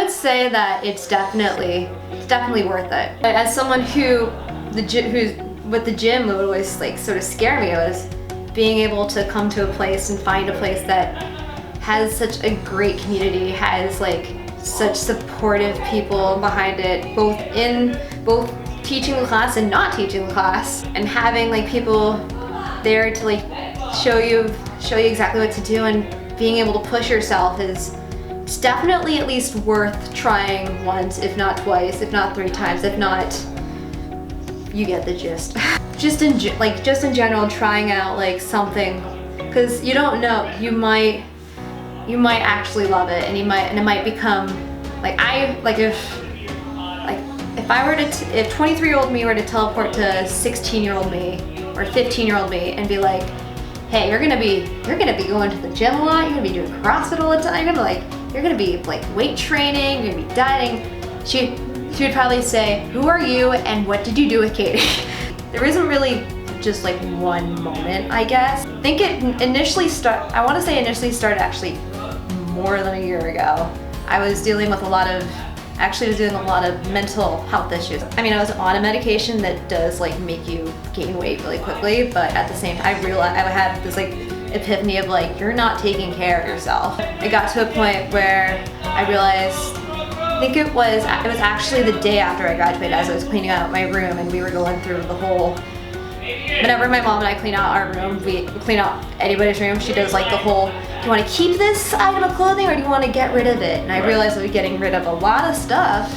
would say that it's definitely worth it. As someone who's with the gym would always like sort of scare me, was being able to come to a place and find a place that has such a great community, has like such supportive people behind it, both teaching the class and not teaching the class, and having like people there to like show you exactly what to do, and being able to push yourself is, it's definitely at least worth trying once, if not twice, if not 3 times, if not, you get the gist. just in general, trying out like something, because you don't know, you might actually love it, and it might become like, if 23-year-old me were to teleport to 16-year-old me or 15-year-old me and be like, hey, you're gonna be going to the gym a lot, you're gonna be doing CrossFit all the time, you're gonna be like weight training, you're gonna be dieting, she would probably say, who are you and what did you do with Katie? There isn't really just like one moment, I guess. I think it initially started actually more than a year ago. I was dealing with a lot of mental health issues. I mean, I was on a medication that does like make you gain weight really quickly, but at the same time, I realized I had this like epiphany of like, you're not taking care of yourself. I got to a point where I realized, I think it was actually the day after I graduated, as I was cleaning out my room and we were going through the whole, whenever my mom and I clean out our room, we clean out anybody's room, she does like the whole, do you want to keep this item of clothing or do you want to get rid of it? And I realized I was getting rid of a lot of stuff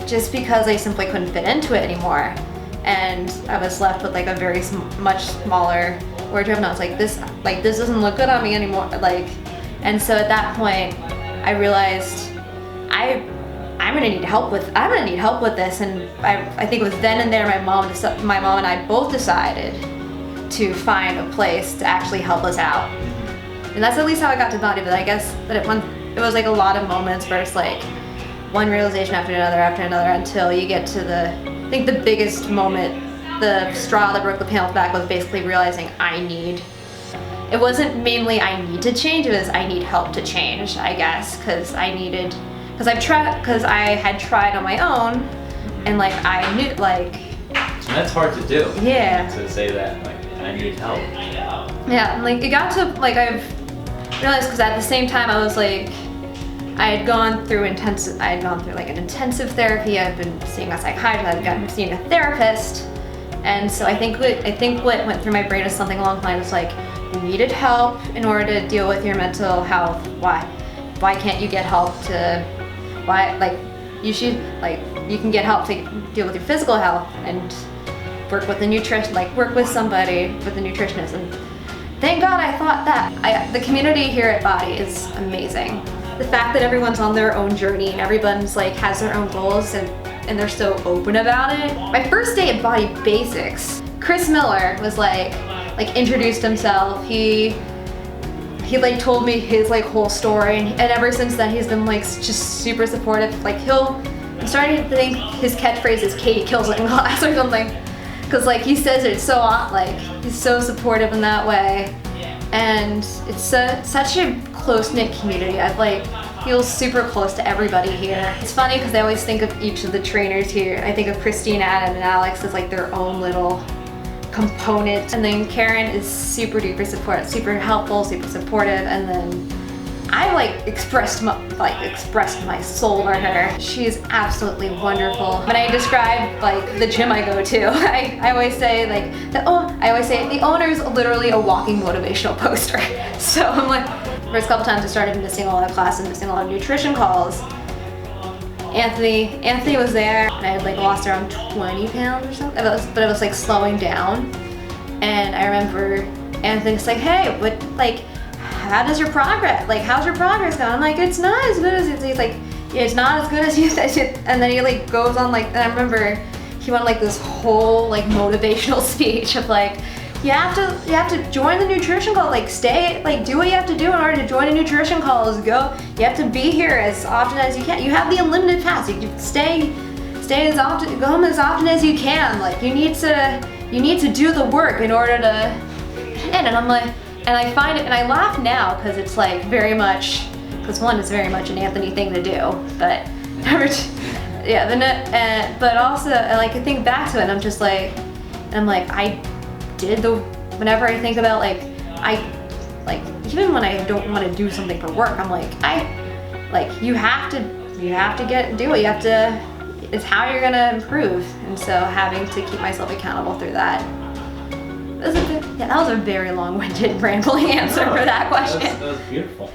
just because I simply couldn't fit into it anymore. And I was left with like a very much smaller wardrobe, and I was like, this doesn't look good on me anymore. And so at that point, I realized I'm gonna need help with this. And I think it was then and there my mom and I both decided to find a place to actually help us out. And that's at least how I got to body, but I guess that it was like a lot of moments where it's like one realization after another until you get to I think the biggest moment, the straw that broke the camel's back, was basically realizing it wasn't mainly I need to change, it was I need help to change, I guess, because I had tried on my own, and like I knew like. And that's hard to do. Yeah. To say that like I need help. Yeah, and like it got to like I've realized, because at the same time I was like, I had gone through like an intensive therapy. I've been seeing a psychiatrist. I've gotten seeing a therapist, and so I think what went through my brain is something along the lines of like, you needed help in order to deal with your mental health. Why can't you get help you can get help to deal with your physical health and work with somebody with a nutritionist. And thank God I thought that. The community here at Body is amazing. The fact that everyone's on their own journey and everyone's like has their own goals and they're so open about it. My first day at Body Basics, Chris Miller was like introduced himself. He like told me his like whole story, and ever since then he's been like just super supportive. Like I'm starting to think his catchphrase is Katie kills it in class or something, because like he says it so like he's so supportive in that way. And it's such a close-knit community. I feel super close to everybody here. It's funny because I always think of each of the trainers here. I think of Christine, Adam, and Alex as like their own little component. And then Karen is super duper supportive, super helpful, super supportive. And then I expressed my soul to her. She is absolutely wonderful. When I describe the gym I go to, I always say the owner is literally a walking motivational poster. So I'm like, first couple times I started missing a lot of classes, missing a lot of nutrition calls. Anthony was there, and I had lost around 20 pounds or something, but it was slowing down. And I remember Anthony's like, hey, how's your progress going? I'm like, it's not as good as he's like, yeah, it's not as good as you said. And then he goes on and I remember he went this whole motivational speech of you have to join the nutrition call, do what you have to do in order to join a nutrition call. You have to be here as often as you can. You have the unlimited pass. You can stay as often, go home as often as you can. You need to do the work in order to. And I'm like, and I find it, and I laugh now because it's very much because one is very much an Anthony thing to do, but yeah, but also like I think back to it and I'm just like, I did whenever I think about even when I don't want to do something for work, I'm like, you have to do it. You have to, it's how you're gonna improve. And so having to keep myself accountable through that. That was a very long-winded, rambling answer for that question. That was beautiful.